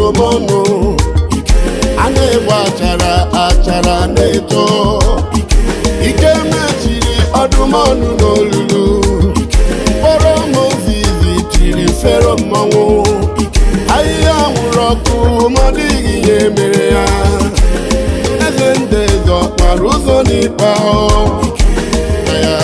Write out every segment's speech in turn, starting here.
ọdụmọnụ a na-egbu achara na-eto ike mechiri ọdụmọnụ n'olulu kpọrọ Mozis tiri fero mmanwụ ahịhịa nwụrụ ọkụ ma ọ dịghị ihe mere ya eze ndị eze ọkpara ụzọ n'ikpe ya.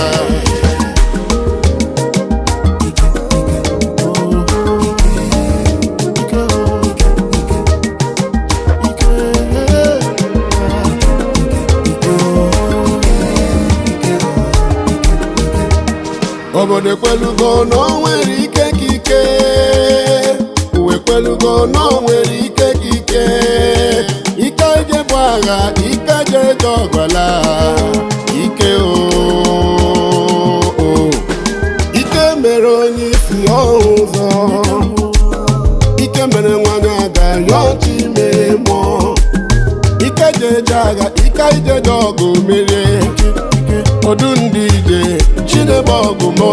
Obodo ekwelugo na o nwere ike ka ike uwe ekwelugo na o nwere ike ka ike ike je bụ agha ike je eje ọgwala ike ike mere onye isi ụzọ ike mere nwanyị aga yọchi mere mmụọ ike je eje agha ike ije je ọgụ merie odu ndị ije Chinebe ọgụ mọ